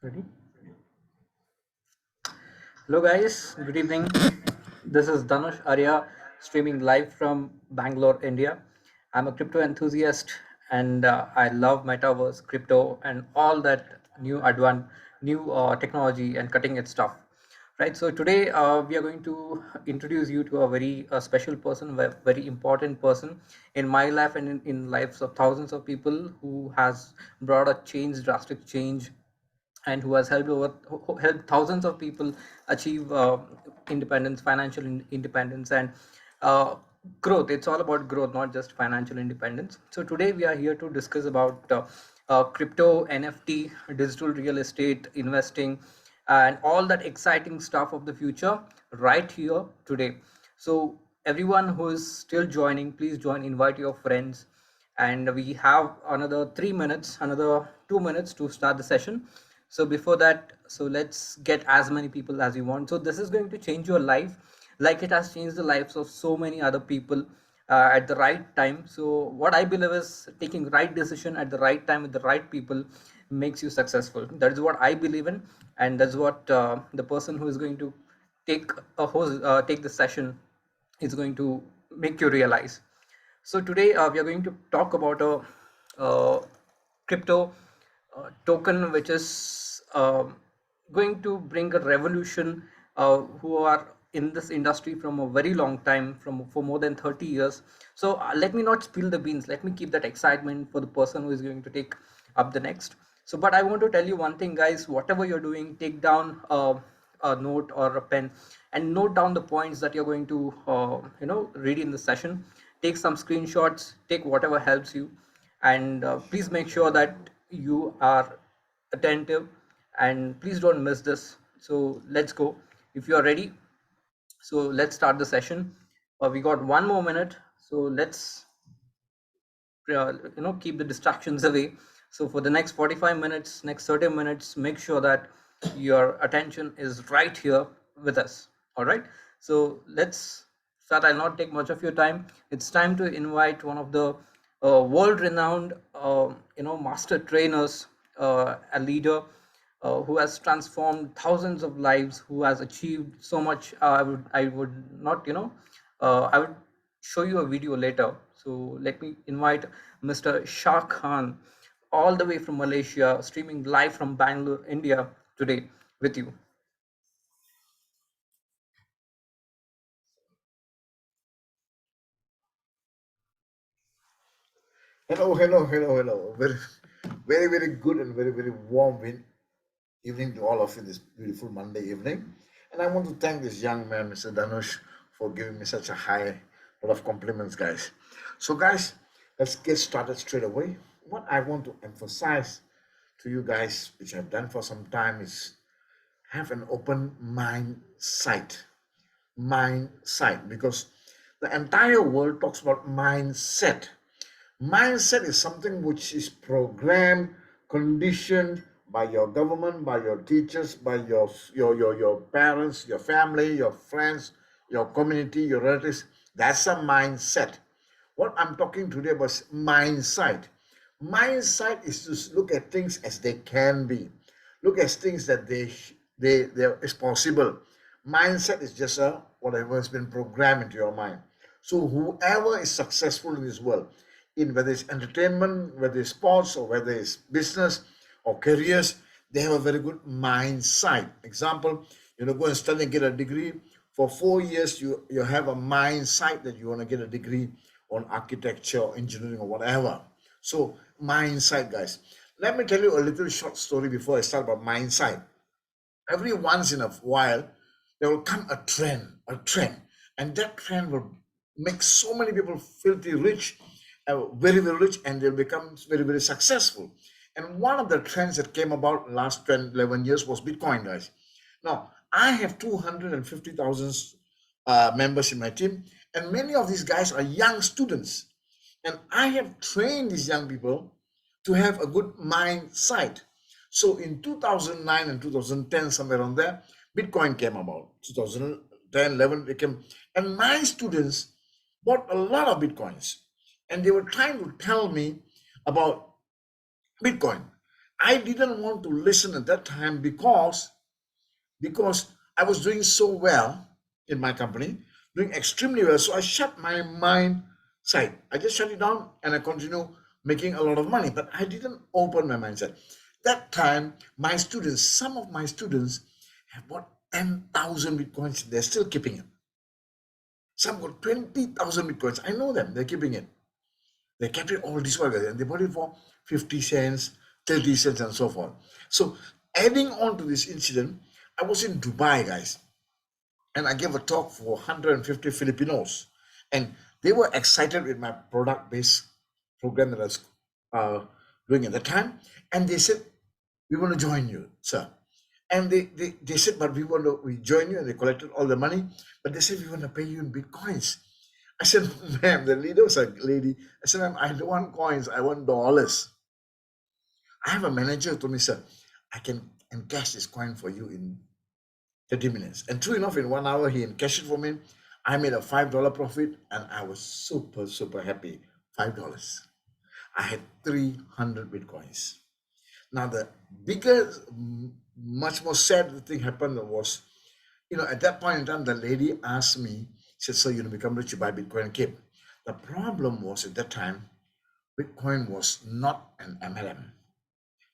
Ready? Hello, guys. Good evening. This is Dhanush Arya streaming live from Bangalore, India. I'm a crypto enthusiast and I love metaverse, crypto, and all that new technology and cutting edge stuff. Right. So today we are going to introduce you to a very special person, very important person in my life and in lives of thousands of people who has brought a change, drastic change, and who has helped thousands of people achieve independence, financial independence, and uh, growth. It's all about growth, not just financial independence. So today we are here to discuss about crypto, NFT, digital real estate investing, and all that exciting stuff of the future right here today. So everyone who is still joining, please join, invite your friends, and we have another 3 minutes, another 2 minutes to start the session. So before that, so let's get as many people as you want. So this is going to change your life like it has changed the lives of so many other people at the right time. So what I believe is taking right decision at the right time with the right people makes you successful. That is what I believe in, and that's what the person who is going to take the session is going to make you realize. So today we are going to talk about a crypto token which is going to bring a revolution, who are in this industry from a very long time, from for more than 30 years. So let me not spill the beans. Let me keep that excitement for the person who is going to take up the next. So, but I want to tell you one thing, guys. Whatever you're doing, take down a note or a pen and note down the points that you're going to read in the session. Take some screenshots, take whatever helps you, and please make sure that you are attentive, and please don't miss this. So let's go. If you are ready, so let's start the session. We got 1 more minute, so let's keep the distractions away. So for the next 45 minutes, next 30 minutes, make sure that your attention is right here with us. All right, so let's start. I'll not take much of your time. It's time to invite one of the world renowned master trainers, a leader who has transformed thousands of lives, who has achieved so much. I would not, I would show you a video later. So let me invite Mr. Shah Khan, all the way from Malaysia, streaming live from Bangalore, India, today with you. Hello, hello, hello, hello. Very good and very warm evening to all of you this beautiful Monday evening. And I want to thank this young man, Mr. Dhanush, for giving me such a high lot of compliments, guys. So, guys, let's get started straight away. What I want to emphasize to you guys, which I've done for some time, is have an open mindset, because the entire world talks about mindset. Mindset is something which is programmed, conditioned by your government, by your teachers, by your parents, your family, your friends, your community, your relatives. That's a mindset. What I'm talking today about is mindset. Mindset is to look at things as they can be. Look at things that they is possible. Mindset is just a whatever has been programmed into your mind. So whoever is successful in this world, in whether it's entertainment, whether it's sports, or whether it's business or careers, they have a very good mindset. Example, go and study and get a degree. For 4 years, you have a mindset that you want to get a degree on architecture or engineering or whatever. So mindset, guys. Let me tell you a little short story before I start about mindset. Every once in a while, there will come a trend, and that trend will make so many people filthy rich, very rich, and they'll become very successful. And one of the trends that came about last 10 11 years was Bitcoin, guys. Now I have 250,000 members in my team, and many of these guys are young students, and I have trained these young people to have a good mindset. So in 2009 and 2010, somewhere around there, Bitcoin came about. 2010, 11, it came, and my students bought a lot of Bitcoins, and they were trying to tell me about Bitcoin. I didn't want to listen at that time because I was doing so well in my company, doing extremely well. So I shut my mind side. I just shut it down and I continue making a lot of money. But I didn't open my mindset. That time, my students, some of my students have bought 10,000 bitcoins. They're still keeping it. Some got 20,000 bitcoins. I know them. They're keeping it. They kept it all this while and they bought it for 50 cents, 30 cents, and so forth. So, adding on to this incident, I was in Dubai, guys, and I gave a talk for 150 Filipinos, and they were excited with my product-based program that I was doing at the time, and they said, "We want to join you, sir." And they said, "But we join you," and they collected all the money, but they said, "We want to pay you in bitcoins." I said, "Ma'am," the leader was a lady. I said, "Ma'am, I don't want coins. I want dollars." I have a manager who told me, "Sir, I can encash this coin for you in 30 minutes." And true enough, in 1 hour, he encashed it for me. I made a $5 profit and I was super, super happy. $5. I had 300 bitcoins. Now, the bigger, much more sad thing happened was, at that point in time, the lady asked me, she said, "So, become rich, you buy Bitcoin and keep." The problem was at that time, Bitcoin was not an MLM.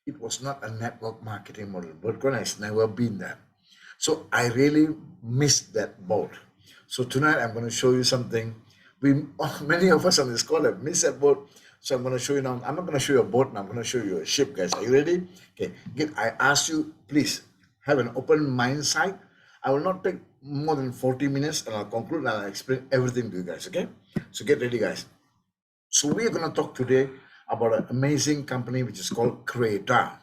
It was not a network marketing model. Bitcoin has never been that. So I really missed that boat. So tonight I'm going to show you something. Many of us on this call have missed that boat. So I'm going to show you now. I'm not going to show you a boat now. I'm going to show you a ship, guys. Are you ready? Okay. I ask you, please have an open mind sight. I will not take more than 40 minutes and I'll conclude and I'll explain everything to you guys. Okay. So get ready, guys. So we are going to talk today about an amazing company which is called Creta.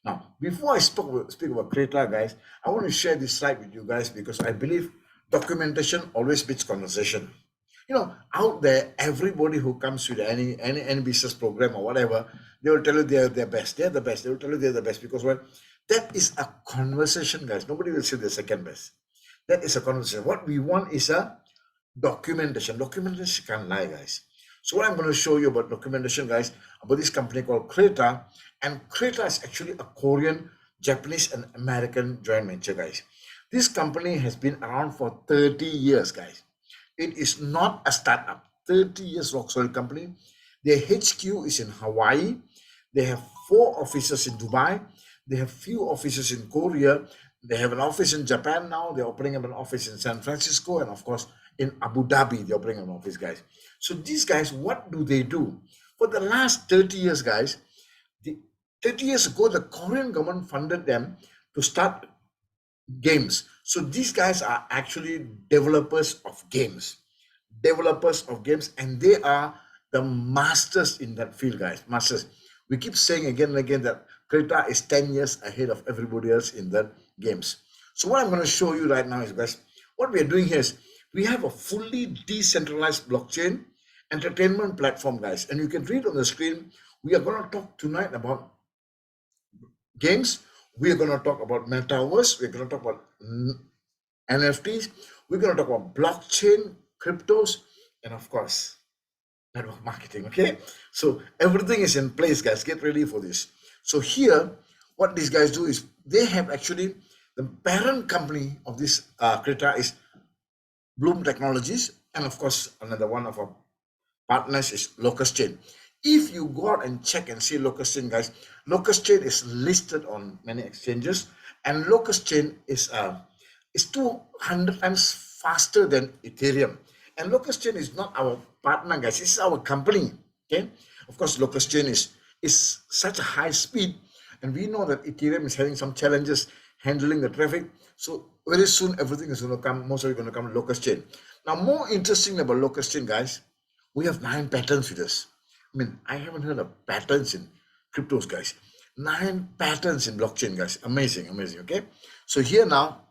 Now, before I speak about Creta, guys, I want to share this slide with you guys because I believe documentation always beats conversation. Out there, everybody who comes with any business program or whatever, they will tell you they're their best. They're the best. They will tell you they're the best because that is a conversation, guys. Nobody will say they're second best. That is a conversation. What we want is a documentation. Documentation can't lie, guys. So what I'm going to show you about documentation, guys, about this company called Creta, and Creta is actually a Korean, Japanese, and American joint venture, guys. This company has been around for 30 years, guys. It is not a startup. 30 years rock solid company. Their HQ is in Hawaii. They have 4 offices in Dubai. They have few offices in Korea. They have an office in Japan now. They're opening up an office in San Francisco, and of course in Abu Dhabi, they're opening an office, guys. So these guys, what do they do? For the last 30 years, guys, 30 years ago, the Korean government funded them to start games. So these guys are actually developers of games. Developers of games, and they are the masters in that field, guys. Masters. We keep saying again and again that Creta is 10 years ahead of everybody else in the games. So what I'm going to show you right now is, guys, what we are doing here is we have a fully decentralized blockchain entertainment platform, guys. And you can read on the screen, we are going to talk tonight about games. We are going to talk about metaverse. We're going to talk about NFTs. We're going to talk about blockchain, cryptos, and of course, network marketing. Okay, so everything is in place, guys. Get ready for this. So here, what these guys do is they have actually the parent company of this Creta is Bloom Technologies, and of course, another one of our partners is Locust Chain. If you go out and check and see Locust Chain, guys, Locust Chain is listed on many exchanges, and Locust Chain is 200 times faster than Ethereum. And Locust Chain is not our partner, guys. This is our company. Okay. Of course, Locust Chain is such a high speed, and we know that Ethereum is having some challenges handling the traffic. So very soon everything is going to come. Most of it going to come to Locust Chain. Now, more interesting about Locust Chain, guys, we have 9 patents with us. I mean, I haven't heard of patents in cryptos, guys. 9 patents in blockchain, guys. Amazing, amazing. Okay. So here now,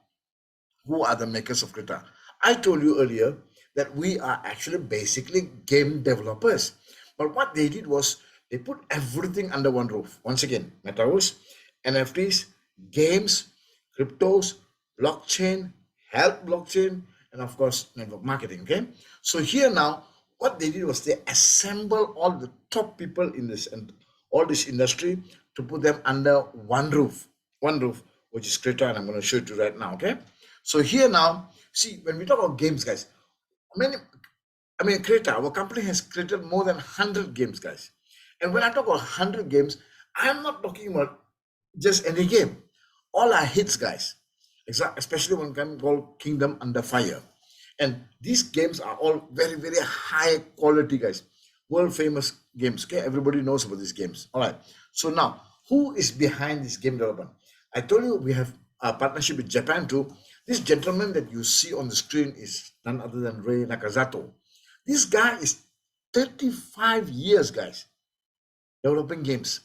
who are the makers of Creta? I told you earlier that we are actually basically game developers. But what they did was they put everything under one roof. Once again, metaverse, NFTs, games, cryptos, blockchain, health blockchain, and of course, network marketing. Okay. So here now, what they did was they assemble all the top people in this and all this industry to put them under one roof, which is Creta, and I'm going to show it to you right now. Okay, so here now, see, when we talk about games, guys, many, I mean, Creta, our company has created more than 100 games, guys. And when I talk about 100 games, I'm not talking about just any game. All are hits, guys. Especially one game called Kingdom Under Fire. And these games are all very, very high quality, guys. World famous games. Okay, everybody knows about these games. All right. So now, who is behind this game development? I told you we have a partnership with Japan too. This gentleman that you see on the screen is none other than Ray Nakazato. This guy is 35 years, guys, developing games.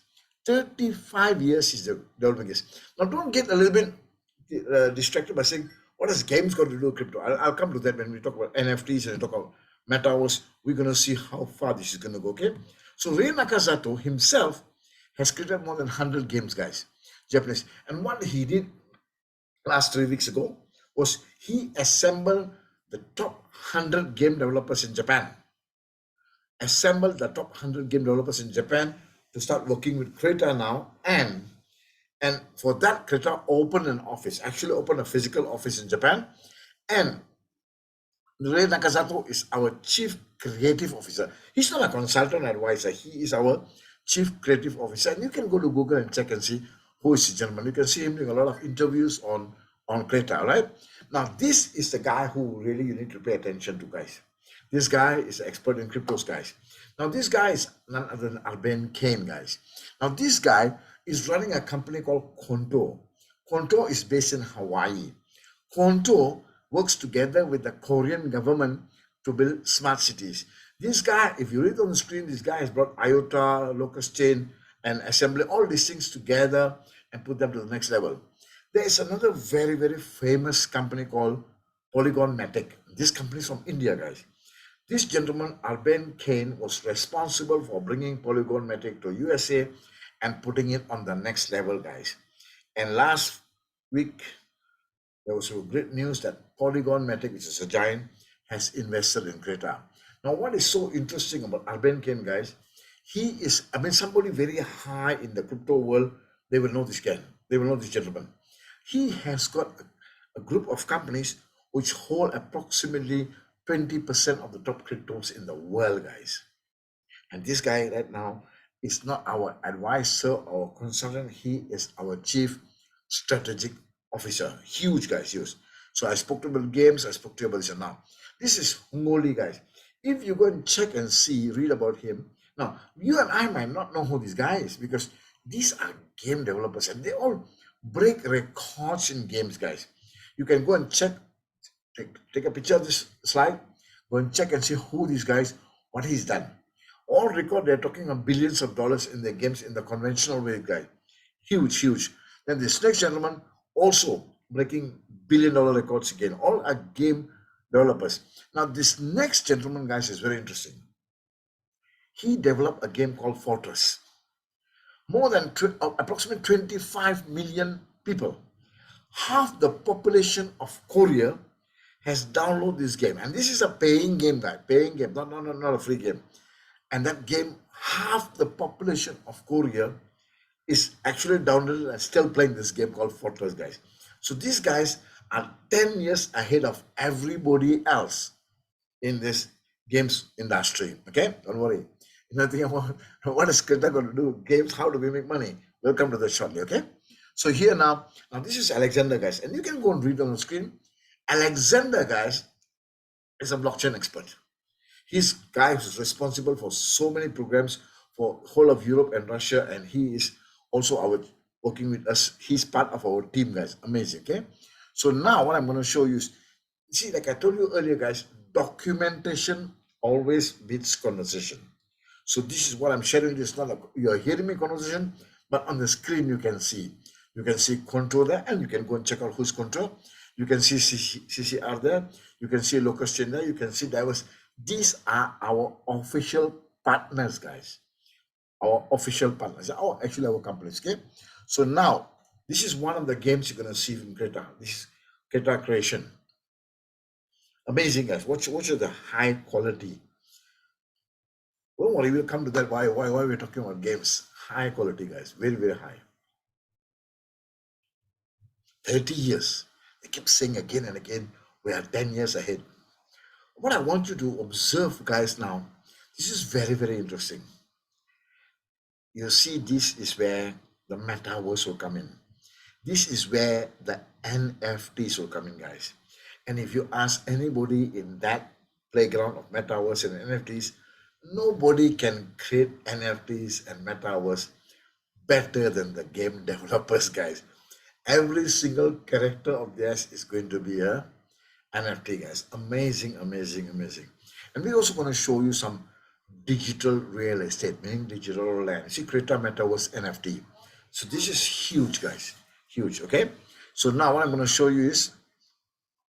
35 years is developing games. Now, don't get a little bit distracted by saying, what has games got to do with crypto? I'll come to that when we talk about NFTs and talk about metaverse. We're going to see how far this is going to go, okay? So, Ray Nakazato himself has created more than 100 games, guys, Japanese. And what he did last 3 weeks ago was he assembled the top 100 game developers in Japan, assembled the top 100 game developers in Japan to start working with Creta now. And for that, Creta opened an office, actually opened a physical office in Japan. And Ray Nakazato is our chief creative officer. He's not a consultant advisor. He is our chief creative officer. And you can go to Google and check and see who is the gentleman. You can see him doing a lot of interviews on Creta, right? Now, this is the guy who really you need to pay attention to, guys. This guy is an expert in cryptos, guys. Now, this guy is none other than Alban Kane, guys. Now, this guy is running a company called Konto. Konto is based in Hawaii. Konto works together with the Korean government to build smart cities. This guy, if you read on the screen, this guy has brought IOTA, Locust Chain, and Assembly, all these things together and put them to the next level. There is another very, very famous company called Polygon Matic. This company is from India, guys. This gentleman, Alban Kane, was responsible for bringing Polygon Matic to USA and putting it on the next level, guys. And last week, there was great news that Polygon Matic, which is a giant, has invested in Creta. Now, what is so interesting about Alban Kane, guys, he is, I mean, somebody very high in the crypto world, they will know this guy, they will know this gentleman. He has got a group of companies which hold approximately 20% of the top cryptos in the world, guys. And this guy right now is not our advisor or consultant. He is our chief strategic officer. Huge, guys, huge. So I spoke to him about games. I spoke to you about this. And now, this is Hongoli, guys. If you go and check and see, read about him. Now, you and I might not know who this guy is because these are game developers and they all break records in games, guys. You can go and check, take a picture of this slide, go and check and see who these guys, what he's done. All record, they're talking of billions of dollars in their games in the conventional way, guys. Huge, huge. Then this next gentleman also breaking billion-dollar records again. All are game developers. Now, this next gentleman, guys, is very interesting. He developed a game called Fortress. More than approximately 25 million people, half the population of Korea, has downloaded this game. And this is a paying game, guys. Paying game, not a free game. And that game, half the population of Korea is actually downloaded and still playing this game called Fortress, guys. So these guys are 10 years ahead of everybody else in this games industry. Okay, don't worry. You know, thinking about what is Krita going to do? Games, how do we make money? We'll come to that shortly. Okay. So here now this is Alexander, guys, and you can go and read on the screen. Alexander, guys, is a blockchain expert. He's guy who's responsible for so many programs for whole of Europe and Russia, and he is also our working with us. He's part of our team, guys. Amazing. Okay. So now what I'm going to show you is, see, like I told you earlier, guys, documentation always beats conversation. So this is what I'm sharing. It's not like you're hearing me conversation, but on the screen you can see. You can see control there, and you can go and check out who's control. You can see CCR there. You can see Locust Chain there. You can see diverse. These are our official partners, guys. Our official partners. Actually our companies. Okay. So now this is one of the games you're gonna see in Creta. This is Creta creation. Amazing, guys. Watch the high quality Don't worry, we'll come to that. Why we're talking about games? High quality, guys, very very high. 30 years. They keep saying again and again, we are 10 years ahead. What I want you to observe, guys, now, this is very very interesting. You see, this is where the metaverse will come in. This is where the NFTs will come in, guys. And if you ask anybody in that playground of metaverse and NFTs, nobody can create NFTs and metaverse better than the game developers, guys. Every single character of theirs is going to be a NFT, guys. Amazing, amazing, amazing. And we're also going to show you some digital real estate, meaning digital land. See, Creta Metaverse NFT. So this is huge, guys. Huge, okay? So now what I'm going to show you is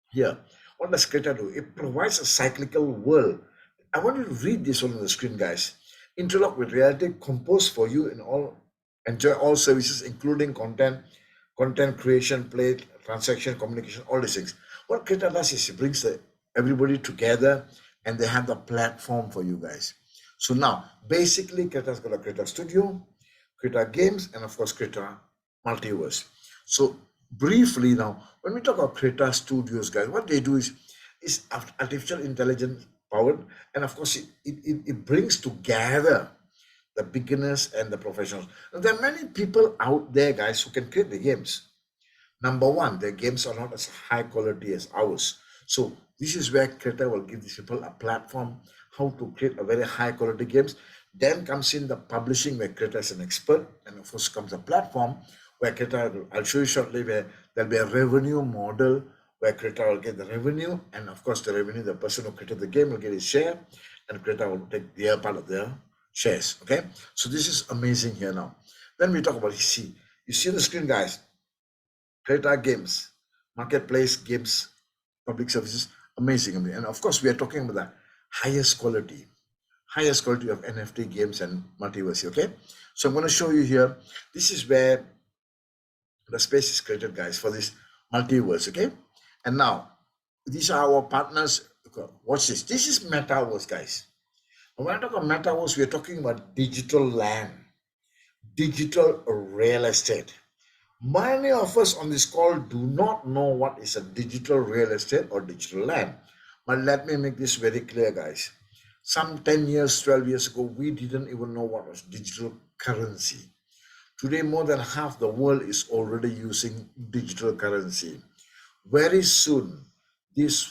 here. What does Creta do? It provides a cyclical world. I want you to read this one on the screen, guys. Interlock with reality, composed for you in all, enjoy all services, including content creation, play, transaction, communication, all these things. What Creta does is it brings everybody together and they have the platform for you guys. So now, basically, Creta's got a Creta Studio, Creta Games, and of course, Creta Multiverse. So briefly now, when we talk about Creta Studios, guys, what they do is artificial intelligence powered, and of course, it brings together the beginners and the professionals. And there are many people out there, guys, who can create the games. Number one, their games are not as high quality as ours. So this is where Creta will give these people a platform how to create a very high quality games. Then comes in the publishing where Creta is an expert, and of course comes a platform where Creta, I'll show you shortly, where there'll be a revenue model where Creta will get the revenue, and of course the revenue, the person who created the game will get his share, and Creta will take their part of their shares. Okay, so this is amazing here now. Then we talk about you see the screen, guys. Creta Games, marketplace games, public services, amazing, amazing. And of course, we are talking about the highest quality of NFT games and multiverse. Okay, so I'm going to show you here. This is where the space is created, guys, for this multiverse. Okay, and now these are our partners. Watch this. This is metaverse, guys. And when I talk about metaverse, we are talking about digital land, digital real estate. Many of us on this call do not know what is a digital real estate or digital land. But let me make this very clear, guys. Some 10 years, 12 years ago, we didn't even know what was digital currency. Today, more than half the world is already using digital currency. Very soon, this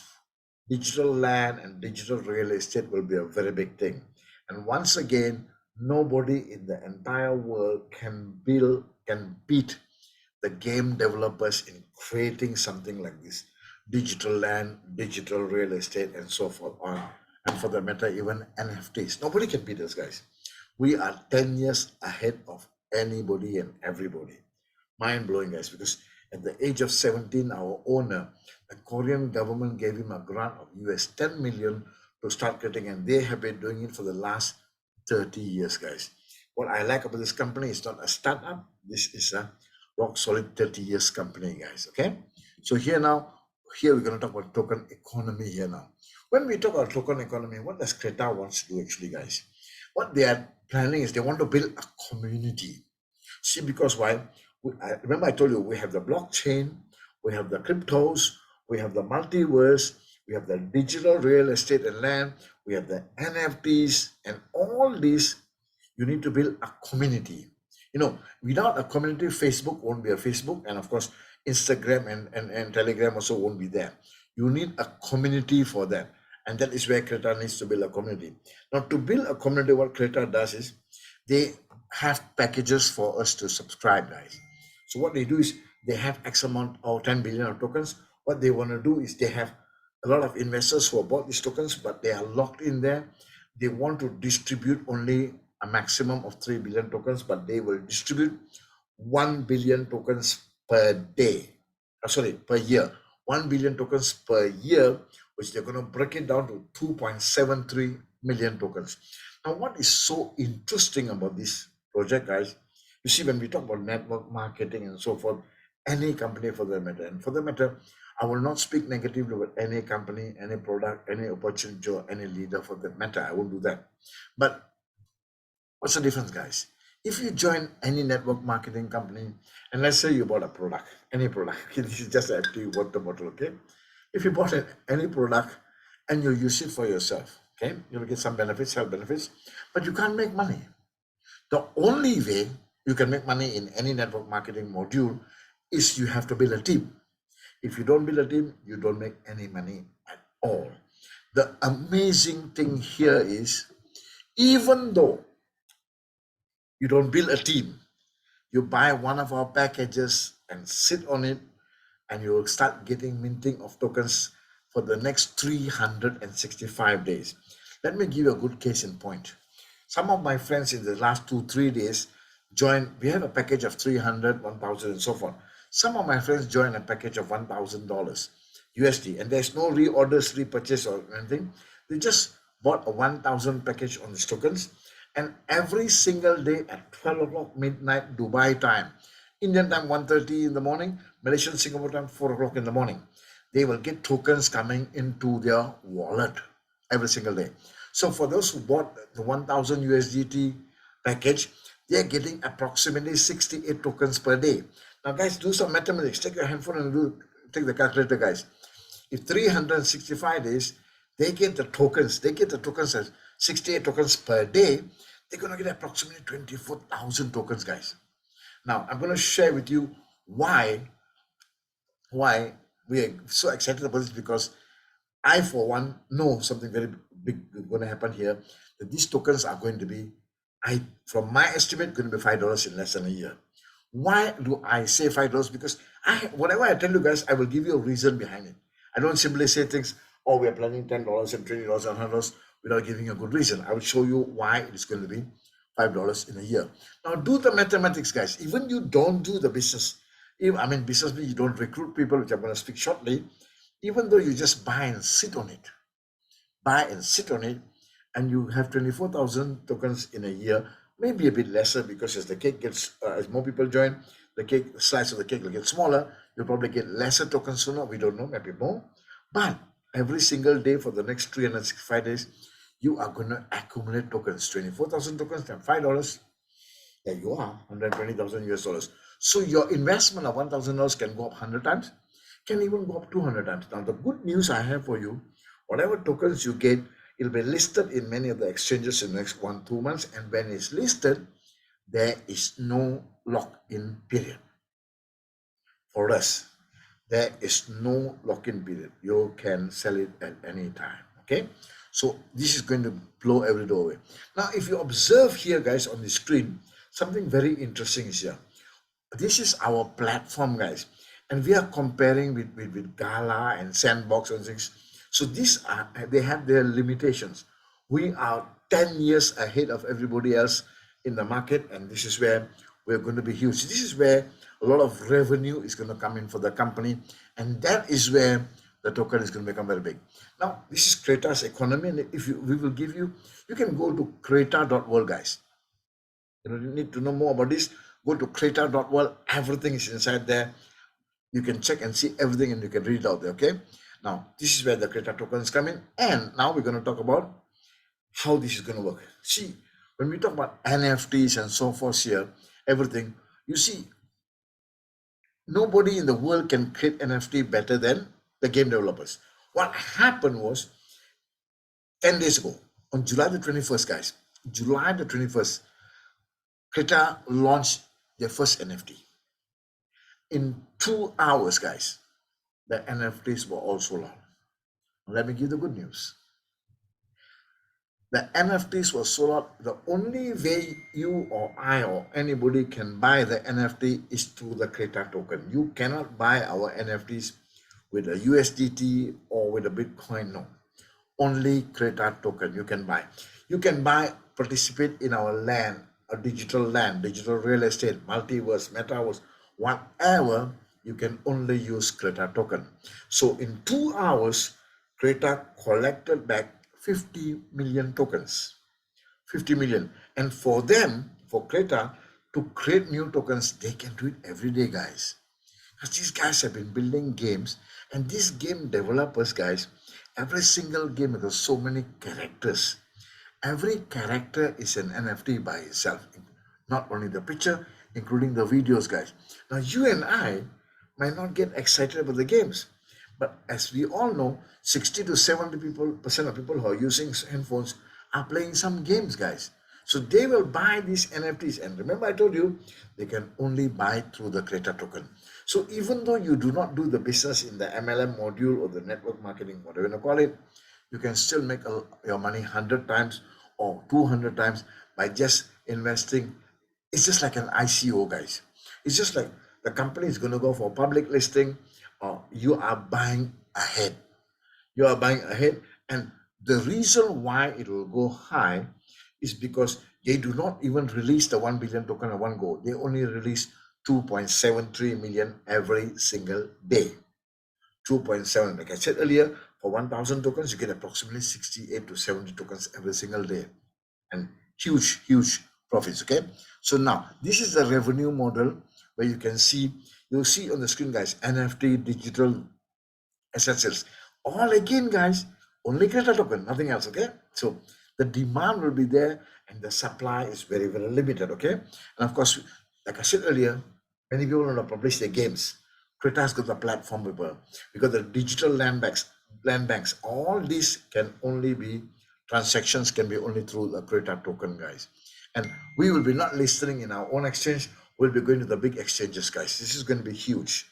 digital land and digital real estate will be a very big thing. And once again, nobody in the entire world can beat the game developers in creating something like this digital land, digital real estate, and so forth on. And for the matter, even NFTs. Nobody can beat us, guys. We are 10 years ahead of anybody and everybody. Mind blowing, guys, because at the age of 17, our owner, the Korean government gave him a grant of US 10 million to start creating, and they have been doing it for the last 30 years, guys. What I like about this company is not a startup, this is a rock solid 30 years company, guys. Okay, so here we're going to talk about token economy here now. When we talk about token economy, what does Creta wants to do actually, guys? What they are planning is they want to build a community. See, because why? Remember I told you we have the blockchain, we have the cryptos, we have the multiverse, we have the digital real estate and land, we have the NFTs, and all these you need to build a community. Without a community, Facebook won't be a Facebook, and of course, Instagram and Telegram also won't be there. You need a community for that, and that is where Creta needs to build a community. Now, to build a community, what Creta does is they have packages for us to subscribe, guys. So what they do is they have X amount or 10 billion of tokens. What they want to do is they have a lot of investors who have bought these tokens, but they are locked in there. They want to distribute only a maximum of 3 billion tokens, but they will distribute 1 billion tokens per day. Sorry, per year. 1 billion tokens per year, which they're going to break it down to 2.73 million tokens. Now, what is so interesting about this project, guys? You see, when we talk about network marketing and so forth, any company for that matter, and for that matter, I will not speak negatively about any company, any product, any opportunity, or any leader for that matter. I won't do that. But What's the difference, guys? If you join any network marketing company, and let's say you bought a product, any product, okay, this is just an empty water bottle, okay? If you bought any product and you use it for yourself, okay, you'll get some benefits, health benefits, but you can't make money. The only way you can make money in any network marketing module is you have to build a team. If you don't build a team, you don't make any money at all. The amazing thing here is, even though you don't build a team, you buy one of our packages and sit on it, and you will start getting minting of tokens for the next 365 days. Let me give you a good case in point. Some of my friends in the last 2 3 days joined. We have a package of 300, 1,000, and so forth. Some of my friends joined a package of $1,000 USD, and there's no reorders, repurchase, or anything. They just bought a 1,000 package on these tokens, and every single day at 12 o'clock midnight Dubai time, Indian time 1:30 in the morning, Malaysian Singapore time 4 o'clock in the morning, they will get tokens coming into their wallet every single day. So for those who bought the 1,000 USDT package, they're getting approximately 68 tokens per day. Now, guys, do some mathematics. Take your handphone and take the calculator, guys. If 365 days, they get the tokens as 68 tokens per day, they're going to get approximately 24,000 tokens, guys. Now, I'm going to share with you why we are so excited about this, because I, for one, know something very big is going to happen here. That these tokens are going to be, from my estimate, going to be $5 in less than a year. Why do I say $5? Because whatever I tell you guys, I will give you a reason behind it. I don't simply say things, oh, we are planning $10 and $20 and $100 without giving a good reason. I will show you why it is going to be $5 in a year. Now, do the mathematics, guys. Even you don't do the business. Business means you don't recruit people, which I'm going to speak shortly. Even though you just buy and sit on it, and you have 24,000 tokens in a year, maybe a bit lesser, because as the cake gets, as more people join, the slice of the cake will get smaller. You'll probably get lesser tokens sooner. We don't know, maybe more. But every single day for the next 365 days, you are going to accumulate tokens. 24,000 tokens times $5. There you are, 120,000 US dollars. So your investment of $1,000 can go up 100 times, can even go up 200 times. Now, the good news I have for you, whatever tokens you get, it'll be listed in many of the exchanges in the next 1 2 months. And when it's listed, there is no lock-in period for us. There is no lock-in period. You can sell it at any time. Okay, so this is going to blow every door away. Now, if you observe here, guys, on the screen, something very interesting is here. This is our platform, guys, and we are comparing with Gala and Sandbox and things. So they have their limitations. We are 10 years ahead of everybody else in the market, and this is where we're going to be huge. This is where a lot of revenue is going to come in for the company, and that is where the token is going to become very big. Now, this is Creta's economy, and we will give you, you can go to creta.world, guys. You need to know more about this. Go to creta.world. Everything is inside there. You can check and see everything, and you can read it out there. Okay. Now, this is where the Creta tokens come in. And now we're going to talk about how this is going to work. See, when we talk about NFTs and so forth here, everything, you see, nobody in the world can create NFT better than the game developers. What happened was 10 days ago, on July the 21st, guys, July the 21st, Creta launched their first NFT. In 2 hours, guys, the NFTs were all sold out. Let me give the good news. The NFTs were sold out. The only way you or I or anybody can buy the NFT is through the Creta token. You cannot buy our NFTs with a USDT or with a Bitcoin. No, only Creta token you can buy. You can buy, participate in our land, a digital land, digital real estate, multiverse, metaverse, whatever. You can only use Creta token. So in 2 hours, Creta collected back 50 million tokens. 50 million. And for them, for Creta to create new tokens, they can do it every day, guys. Because these guys have been building games, and these game developers, guys, every single game has so many characters. Every character is an NFT by itself, not only the picture, including the videos, guys. Now, you and I might not get excited about the games, but as we all know, 60 to 70 percent of people who are using handphones are playing some games, guys. So they will buy these NFTs. And remember, I told you they can only buy through the Creta token. So even though you do not do the business in the MLM module or the network marketing, whatever you want to call it, you can still make your money 100 times or 200 times by just investing. It's just like an ICO, guys. It's just like the company is going to go for public listing, or you are buying ahead. You are buying ahead, and the reason why it will go high is because they do not even release the 1 billion token at one go. They only release 2.73 million every single day. 2.7. Like I said earlier, for 1,000 tokens, you get approximately 68 to 70 tokens every single day. And huge, huge profits. Okay. So now this is the revenue model where you'll see on the screen, guys, NFT, digital asset sales. All again, guys, only Creta token, nothing else. Okay. So the demand will be there and the supply is very, very limited. Okay. And of course, like I said earlier, many people want to publish their games. Creta's got the platform because the digital land banks, all these can only be transactions can be only through the Creta token, guys. And we will be not listing in our own exchange. We'll be going to the big exchanges, guys. This is going to be huge.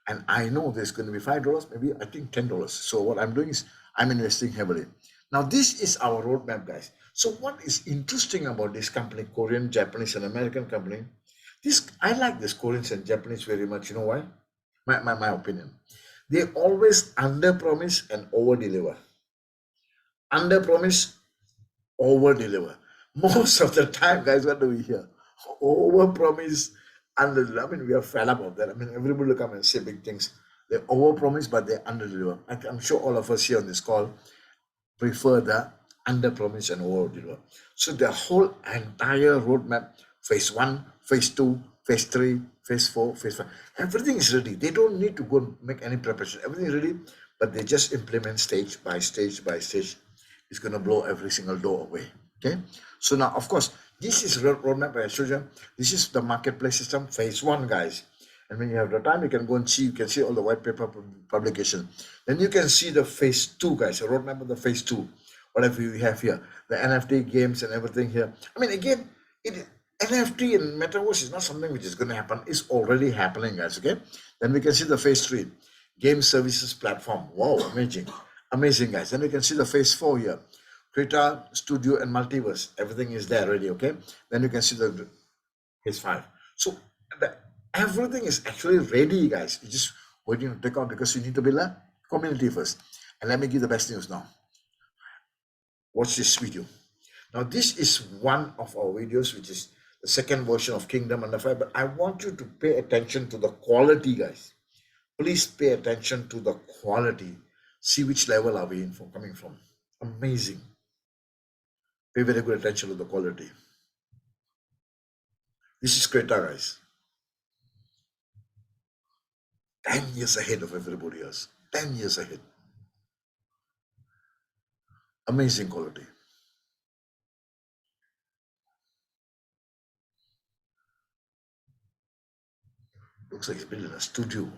And I know there's going to be $5, maybe I think $10. So what I'm doing is I'm investing heavily. Now this is our roadmap, guys. So what is interesting about this company, Korean, Japanese, and American company? I like this Koreans and Japanese very much. You know why? My opinion. They always under promise and over deliver. Under promise, over deliver. Most of the time, guys, what do we hear? Over promise, under deliver. I mean, we are fed up of that. I mean, everybody will come and say big things. They over promise, but they under deliver. I'm sure all of us here on this call prefer the under promise and over deliver. So the whole entire roadmap, phase one, phase two, phase three, phase four, phase five, everything is ready. They don't need to go and make any preparation. Everything is ready, but they just implement stage by stage by stage. It's going to blow every single door away. Okay. So now, of course, this is roadmap I showed you. This is the marketplace system, phase one, guys. And when you have the time, you can go and see, you can see all the white paper publication. Then you can see the phase two, guys, a roadmap of the phase two, whatever we have here, the NFT games and everything here. I mean, again, NFT and metaverse is not something which is going to happen. It's already happening, guys, okay? Then we can see the phase three, game services platform. Wow, amazing. Amazing, guys. Then we can see the phase four here, Creta, Studio, and Multiverse. Everything is there already, okay? Then you can see the phase five. So the, everything is actually ready, guys. You just waiting to take off because you need to build a community first. And let me give the best news now. Watch this video. Now, this is one of our videos, which is the second version of Kingdom Under Fire. But I want you to pay attention to the quality, guys. Please pay attention to the quality. See which level are we in from coming from. Amazing. Pay very good attention to the quality. This is Creta, guys. 10 years ahead of everybody else. 10 years ahead. Amazing quality. Looks like he's building a studio.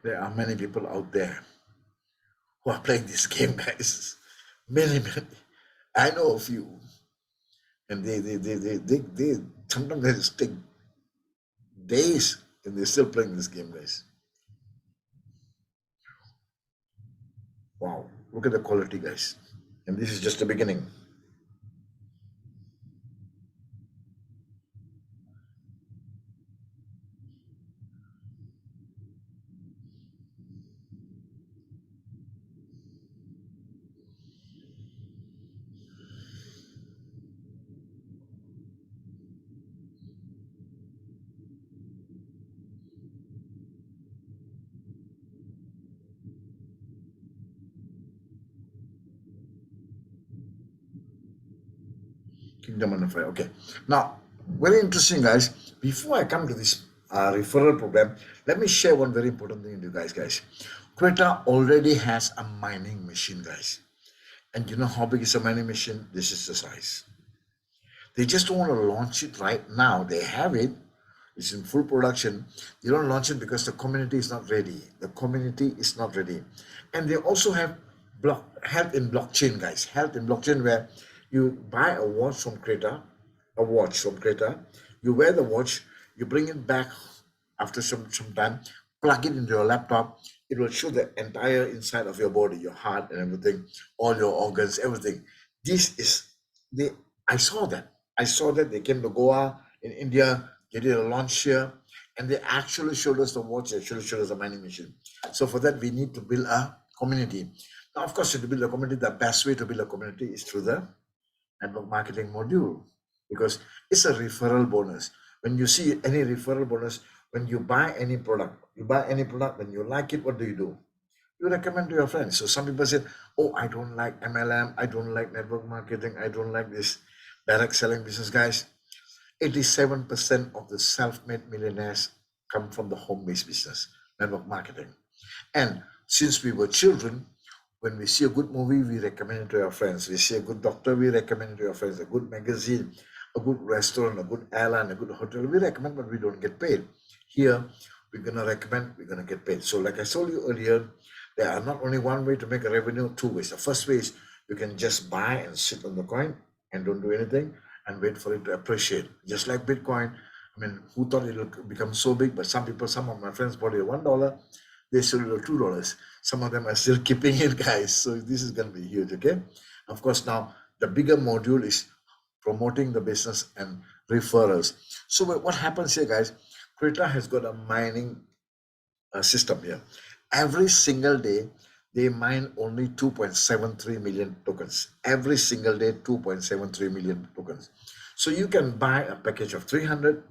There are many people out there who are playing this game, guys. Many, many. I know a few. And they sometimes they just take days and they're still playing this game, guys. Wow. Look at the quality, guys. And this is just the beginning. Kingdom Under Fire. Okay. Now, very interesting, guys. Before I come to this referral program, let me share one very important thing with you guys. Creta already has a mining machine, guys. And you know how big is a mining machine? This is the size. They just don't want to launch it right now. They have it, it's in full production. They don't launch it because the community is not ready. The community is not ready. And they also have health in blockchain, guys. Health in blockchain, where you buy a watch from Creta, you wear the watch, you bring it back after some time, plug it into your laptop. It will show the entire inside of your body, your heart and everything, all your organs, everything. This is they I saw that. I saw that they came to Goa in India, they did a launch here, and they actually showed us the watch, they actually showed us the mining machine. So for that, we need to build a community. Now, of course, to build a community, the best way to build a community is through the network marketing module, because it's a referral bonus. When you see any referral bonus, when you buy any product, when you like it, what do? You recommend to your friends. So some people say, oh, I don't like MLM, I don't like network marketing, I don't like this direct selling business. Guys, 87% of the self-made millionaires come from the home-based business, network marketing. And since we were children, when we see a good movie, we recommend it to our friends. We see a good doctor, we recommend it to our friends. A good magazine, a good restaurant, a good airline, a good hotel, we recommend, but we don't get paid. Here, we're going to recommend, we're going to get paid. So like I told you earlier, there are not only one way to make a revenue, two ways. The first way is you can just buy and sit on the coin and don't do anything and wait for it to appreciate. Just like Bitcoin. I mean, who thought it would become so big? But some people, some of my friends bought it at $1, they sold it at $2. Some of them are still keeping it, guys. So this is going to be huge, okay? Of course, now the bigger module is promoting the business and referrals. So what happens here, guys? Creta has got a mining system here. Every single day, they mine only 2.73 million tokens. Every single day, 2.73 million tokens. So you can buy a package of 300,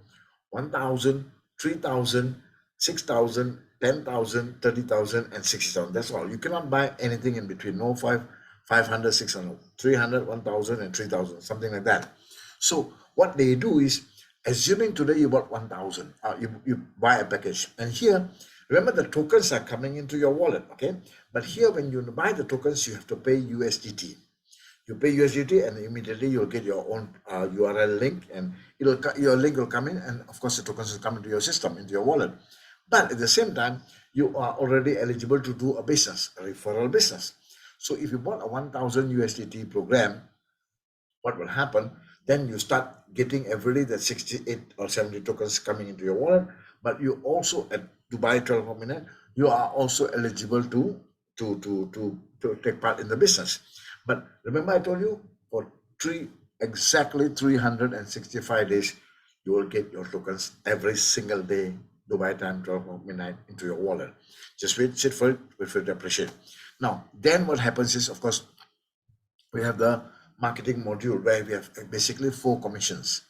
1,000, 3,000, 6,000, 10,000, 30,000, and 60,000. That's all. You cannot buy anything in between. No 500, 600, 300, 1,000, and 3,000, something like that. So what they do is, assuming today you bought 1,000, you buy a package. And here, remember the tokens are coming into your wallet, okay? But here, when you buy the tokens, you have to pay USDT. You pay USDT, and immediately you'll get your own URL link, and your link will come in, and of course the tokens will come into your system, into your wallet. But at the same time, you are already eligible to do a business, a referral business. So if you bought a 1,000 USDT program, what will happen? Then you start getting every day that 68 or 70 tokens coming into your wallet. But you also, at Dubai 12 minute, you are also eligible to take part in the business. But remember, I told you, for exactly 365 days, you will get your tokens every single day, Dubai time 12 midnight, into your wallet. Just sit for it, wait for it to appreciate. Now, then what happens is, of course, we have the marketing module where we have basically 4 commissions.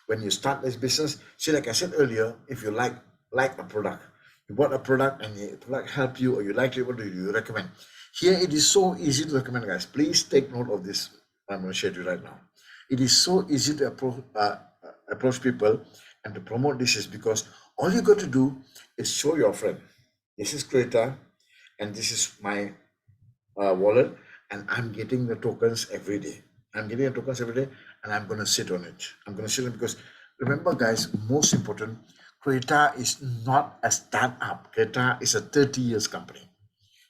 When you start this business, see, like I said earlier, if you like a product, you bought a product and the product helped you, or you like it, what do you recommend? Here it is so easy to recommend, guys. Please take note of this. I'm going to share it right now. It is so easy to approach people and to promote this, is because all you got to do is show your friend, this is Creta, and this is my wallet, and I'm getting the tokens every day. I'm getting the tokens every day, and I'm going to sit on it. I'm going to sit on it because remember, guys, most important, Creta is not a startup. Creta is a 30 years company.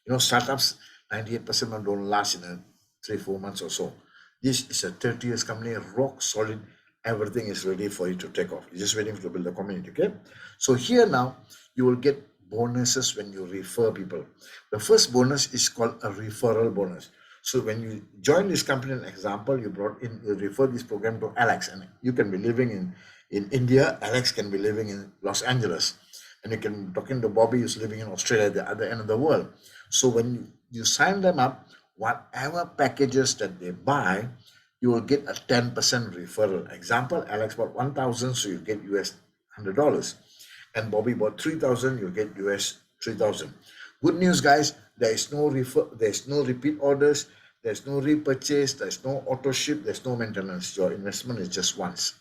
You know, startups, 98% of them don't last in 3-4 months or so. This is a 30 years company, rock solid. Everything is ready for you to take off. You're just waiting to build a community, okay? So here now, you will get bonuses when you refer people. The first bonus is called a referral bonus. So when you join this company, an example, you refer this program to Alex, and you can be living in India, Alex can be living in Los Angeles, and you can be talking to Bobby, who's living in Australia at the other end of the world. So when you sign them up, whatever packages that they buy, you will get a 10% referral. Example, Alex bought 1,000, so you get $100. And Bobby bought 3,000, you get $3,000. Good news, guys, there's no repeat orders, there's no repurchase, there's no auto ship, there's no maintenance. Your investment is just once.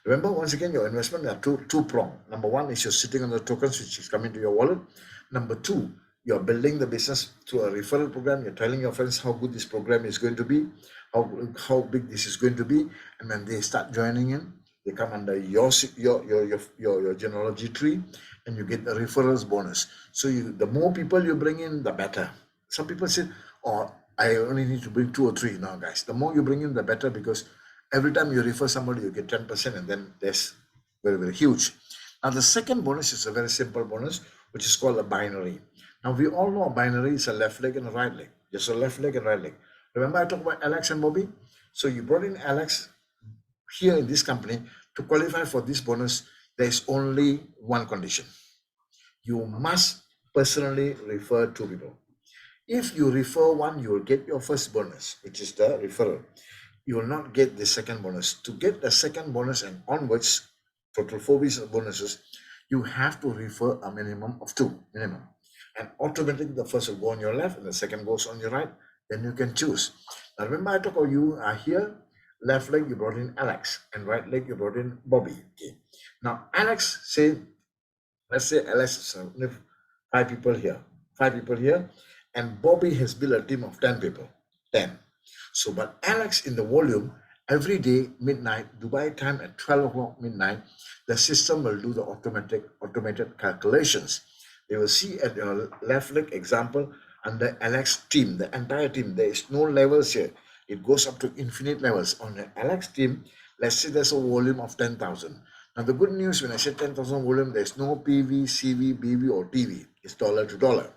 Remember, once again, your investment are two prong. Number one is you're sitting on the tokens which is coming to your wallet. Number two, you're building the business through a referral program. You're telling your friends how good this program is going to be, how big this is going to be, and when they start joining in, they come under your genealogy tree, and you get the referrals bonus. So the more people you bring in, the better. Some people say, "Oh, I only need to bring two or three." Now, guys, the more you bring in, the better, because every time you refer somebody, you get 10%, and then that's very, very huge. Now, the second bonus is a very simple bonus, which is called a binary. Now, we all know a binary is a left leg and a right leg. Just a left leg and right leg. Remember, I talked about Alex and Bobby? So you brought in Alex here in this company. To qualify for this bonus, there is only one condition. You must personally refer two people. If you refer one, you will get your first bonus, which is the referral. You will not get the second bonus. To get the second bonus and onwards, total 4 weeks of bonuses, you have to refer a minimum of two, minimum. And automatically the first will go on your left and the second goes on your right. Then you can choose. Now remember, I told you are here, left leg you brought in Alex, and right leg you brought in Bobby. Okay. Now Alex say, let's say Alex is five people here, and Bobby has built a team of 10 people. 10. So, but Alex in the volume, every day, midnight, Dubai time at 12 o'clock midnight, the system will do the automated calculations. They will see at your left leg example under Alex team, the entire team, there is no levels here. It goes up to infinite levels. On the Alex team, let's say there's a volume of 10,000. Now, the good news when I say 10,000 volume, there's no PV, CV, BV, or TV. It's dollar to dollar.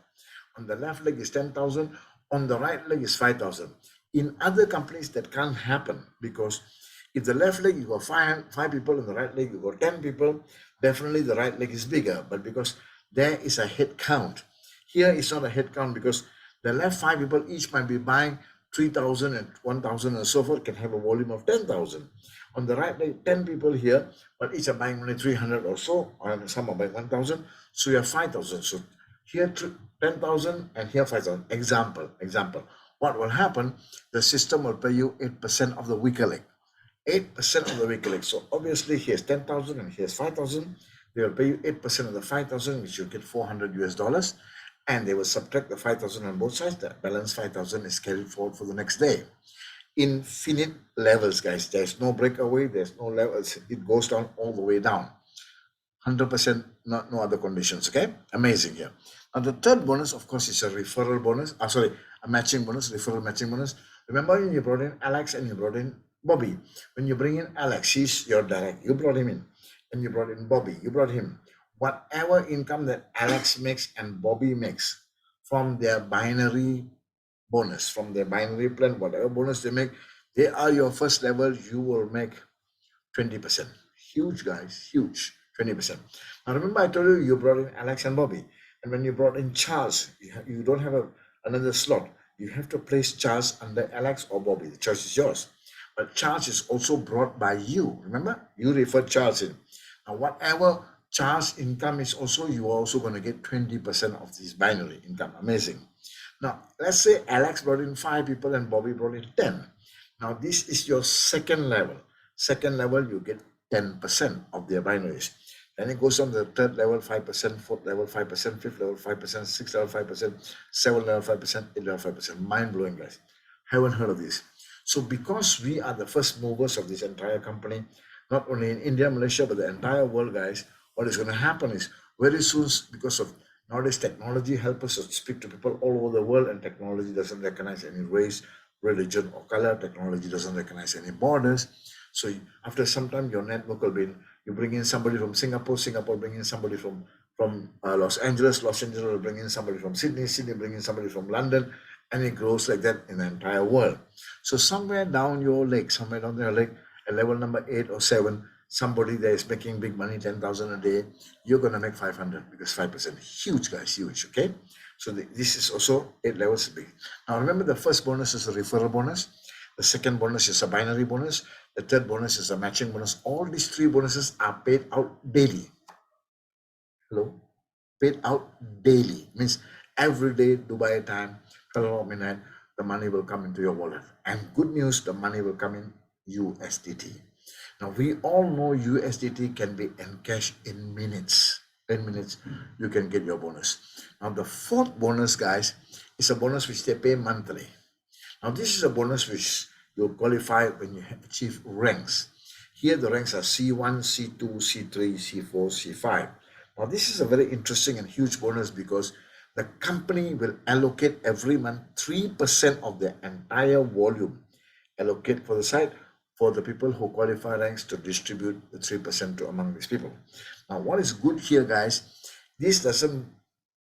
On the left leg is 10,000. On the right leg is 5,000. In other companies, that can't happen, because if the left leg you got five people, and the right leg you got 10 people, definitely the right leg is bigger. But because there is a head count, here it's not a head count, because the left five people each might be buying 3,000 and 1,000 and so forth, can have a volume of 10,000. On the right leg, 10 people here, but each are buying only 300 or so, or some are buying 1,000. So you have 5,000. So here 10,000 and here 5,000. Example. What will happen? The system will pay you 8% of the weaker leg. 8% of the weaker leg. So obviously here's 10,000 and here's 5,000. They will pay you 8% of the 5,000, which you get 400 US dollars. And they will subtract the 5,000 on both sides. The balance 5,000 is carried forward for the next day. Infinite levels, guys. There's no breakaway. There's no levels. It goes down all the way down. 100%, no other conditions. Okay, amazing here. Now the third bonus, of course, is a referral bonus. A matching bonus, referral matching bonus. Remember when you brought in Alex and you brought in Bobby. When you bring in Alex, he's your direct. You brought him in, and you brought in Bobby. You brought him. Whatever income that Alex makes and Bobby makes from their binary bonus, from their binary plan, whatever bonus they make, they are your first level. You will make 20%. Huge, guys, huge. 20%. Now, remember, I told you you brought in Alex and Bobby. And when you brought in Charles, you don't have another slot. You have to place Charles under Alex or Bobby. The choice is yours. But Charles is also brought by you. Remember, you referred Charles in. Now, whatever Charles' income is also, you are also going to get 20% of this binary income. Amazing. Now, let's say Alex brought in 5 people and Bobby brought in 10. Now, this is your second level. Second level, you get 10% of their binaries. And it goes on the third level, 5%, fourth level, 5%, fifth level, 5%, sixth level, 5%, seventh level, 5%, eighth level, 5%. Mind blowing, guys. Haven't heard of this. So, because we are the first movers of this entire company, not only in India, Malaysia, but the entire world, guys, what is going to happen is very soon, because of nowadays technology helps us to speak to people all over the world, and technology doesn't recognize any race, religion, or color. Technology doesn't recognize any borders. So after some time, your network will be, you bring in somebody from Singapore, Singapore bring in somebody from Los Angeles, Los Angeles will bring in somebody from Sydney, Sydney bring in somebody from London, and it grows like that in the entire world. So somewhere down your leg, somewhere down your leg, at level number 8 or 7, somebody that is making big money, 10,000 a day, you're going to make 500, because 5%. Huge, guys, huge, okay? So this is also 8 levels big. Now remember, the first bonus is a referral bonus. The second bonus is a binary bonus. The third bonus is a matching bonus. All these 3 bonuses are paid out daily. Hello? Paid out daily. Means every day, Dubai time, 12 midnight, the money will come into your wallet. And good news, the money will come in USDT. Now we all know USDT can be encashed in minutes. In minutes, you can get your bonus. Now the fourth bonus, guys, is a bonus which they pay monthly. Now this is a bonus which you qualify when you achieve ranks. Here the ranks are C1, C2, C3, C4, C5. Now this is a very interesting and huge bonus because the company will allocate every month 3% of the entire volume, allocate for the site for the people who qualify ranks to distribute the 3% to among these people. Now what is good here, guys, this doesn't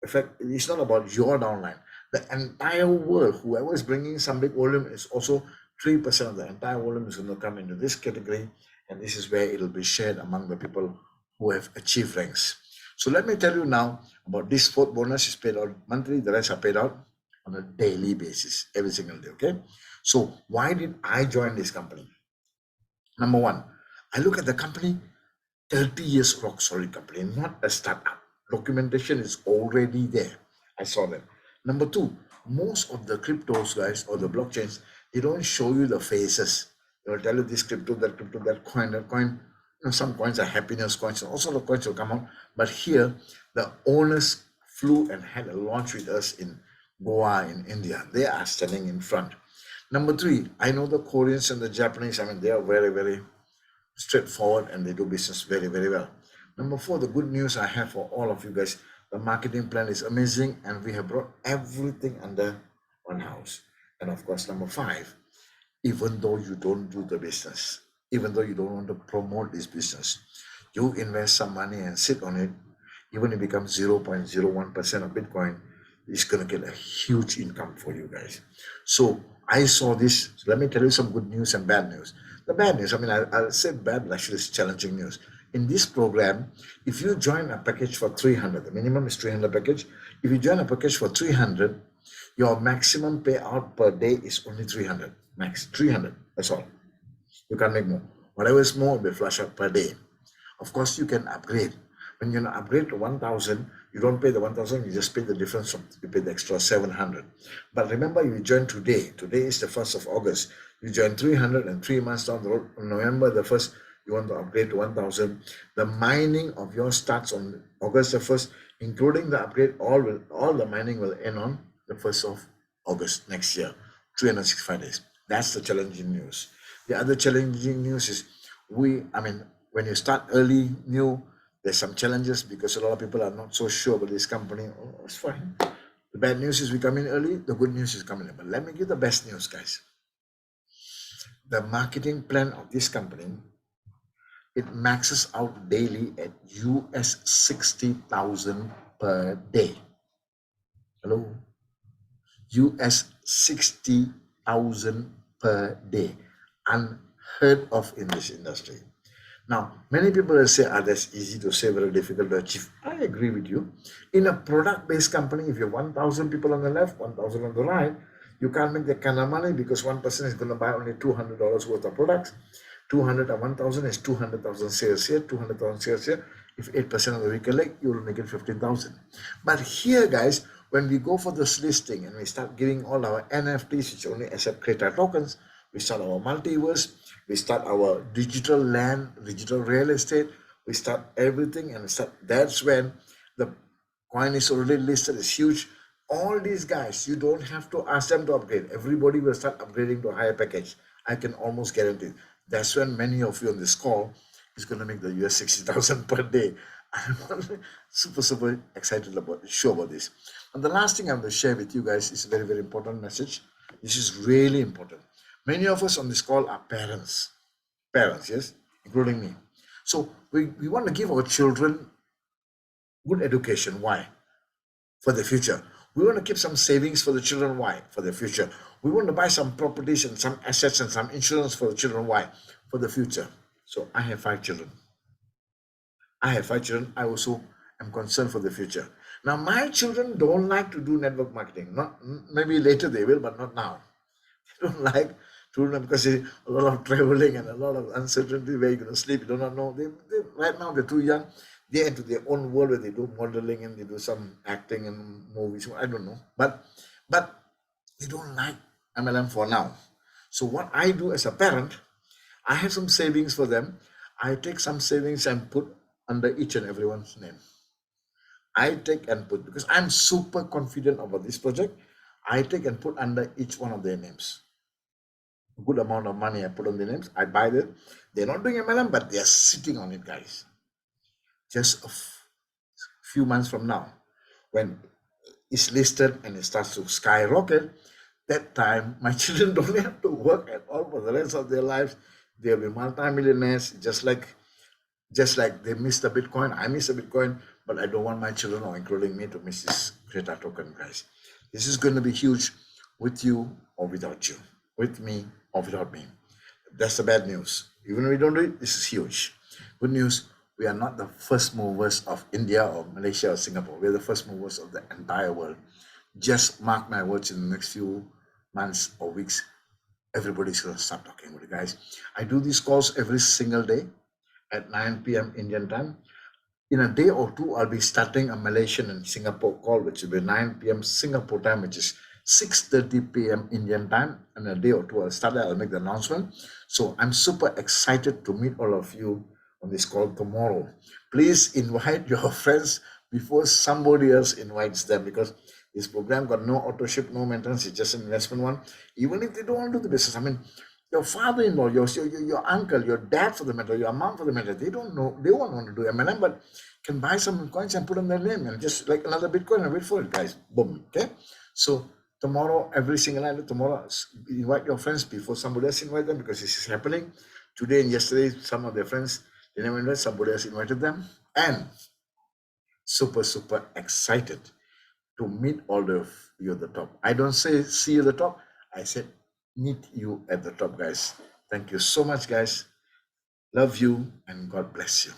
affect, it's not about your downline. The entire world, whoever is bringing some big volume is also 3% of the entire volume is going to come into this category, and this is where it will be shared among the people who have achieved ranks. So let me tell you now about this fourth bonus is paid out monthly, the rest are paid out on a daily basis, every single day. Okay. So why did I join this company? Number one, I look at the company, 30 years rock solid company, not a startup. Documentation is already there. I saw that. Number two, most of the cryptos, guys, or the blockchains, they don't show you the faces. They will tell you this crypto, that coin, that coin. You know, some coins are happiness coins, and also the coins will come out. But here, the owners flew and had a launch with us in Goa in India. They are standing in front. Number three, I know the Koreans and the Japanese. I mean, they are very, very straightforward and they do business very, very well. Number four, the good news I have for all of you guys, the marketing plan is amazing and we have brought everything under one house. And of course, number five, even though you don't do the business, even though you don't want to promote this business, you invest some money and sit on it, even if it becomes 0.01% of Bitcoin, it's going to get a huge income for you guys. So I saw this. So let me tell you some good news and bad news. The bad news, I mean, I'll say bad, but actually it's challenging news. In this program, if you join a package for 300, the minimum is 300 package. If you join a package for 300, your maximum payout per day is only 300, max 300. That's all. You can't make more. Whatever is more will be flush out per day. Of course, you can upgrade. When you upgrade to 1,000, you don't pay the 1,000, you just pay the difference, you pay the extra 700. But remember, you join today. Today is the 1st of August. You join 300 and 3 months down the road, on November the 1st, you want to upgrade to 1,000. The mining of yours starts on August the 1st, including the upgrade, all the mining will end on the 1st of August next year, 365 days. That's the challenging news. The other challenging news is when you start early, new, there's some challenges because a lot of people are not so sure about this company. Oh, it's fine. The bad news is we come in early, the good news is coming in. But let me give the best news, guys. The marketing plan of this company, it maxes out daily at US 60,000 per day. Hello? US 60,000 per day. Unheard of in this industry. Now, many people will say, that's easy to say, very difficult to achieve. I agree with you. In a product-based company, if you have 1,000 people on the left, 1,000 on the right, you can't make that kind of money because one person is going to buy only $200 worth of products. 200 and 1,000 is 200,000 sales here, 200,000 sales here. If 8% of the weaker leg, you will make it 15,000. But here, guys, when we go for this listing and we start giving all our NFTs, which only accept Creta tokens, we start our multiverse, we start our digital land, digital real estate, we start everything, and that's when the coin is already listed, it's huge. All these guys, you don't have to ask them to upgrade. Everybody will start upgrading to a higher package. I can almost guarantee. That's when many of you on this call is going to make the US 60,000 per day. I'm super excited about, sure about this. And the last thing I'm going to share with you guys is a very, very important message. This is really important. Many of us on this call are parents, yes, including me. So we want to give our children good education. Why? For the future. We want to keep some savings for the children. Why? For the future. We want to buy some properties and some assets and some insurance for the children. Why? For the future. So I have 5 children. I also am concerned for the future. Now, my children don't like to do network marketing. Not maybe later they will, but not now. They don't like to do because a lot of traveling and a lot of uncertainty where you're going to sleep. You do not know. Right now they're too young. They're into their own world where they do modeling and they do some acting and movies. I don't know, but they don't like MLM for now. So what I do as a parent, I have some savings for them. I take some savings and put under each and everyone's name. I take and put, because I'm super confident about this project. I take and put under each one of their names. A good amount of money I put on their names. I buy them. They're not doing MLM, but they're sitting on it, guys. Just few months from now, when it's listed and it starts to skyrocket, that time my children don't have to work at all for the rest of their lives. They'll be multimillionaires, just like they missed the Bitcoin. I miss the Bitcoin, but I don't want my children, or including me, to miss this Creta token, guys. This is going to be huge, with you or without you, with me or without me. That's the bad news. Even if we don't do it, this is huge. Good news, we are not the first movers of India or Malaysia or Singapore. We're the first movers of the entire world. Just mark my words, in the next few months or weeks, everybody's going to start talking about it, guys. I do these calls every single day at 9 p.m. Indian time. In a day or two, I'll be starting a Malaysian and Singapore call, which will be 9 p.m. Singapore time, which is 6:30 p.m. Indian time. In a day or two, I'll start that. I'll make the announcement. So I'm super excited to meet all of you on this call tomorrow. Please invite your friends before somebody else invites them, because this program got no auto ship, no maintenance. It's just an investment one. Even if they don't want to do the business, I mean, your father-in-law, your uncle, your dad for the matter, your mom for the matter, they don't know, they won't want to do MLM, but can buy some coins and put on their name and just like another Bitcoin and wait for it, guys. Boom. Okay. So tomorrow, every single night, tomorrow, invite your friends before somebody else invite them, because this is happening. Today and yesterday, some of their friends, they never invited, somebody else invited them. And super, super excited to meet all of you at the top. I don't say see you at the top. I said meet you at the top, guys. Thank you so much, guys. Love you and God bless you.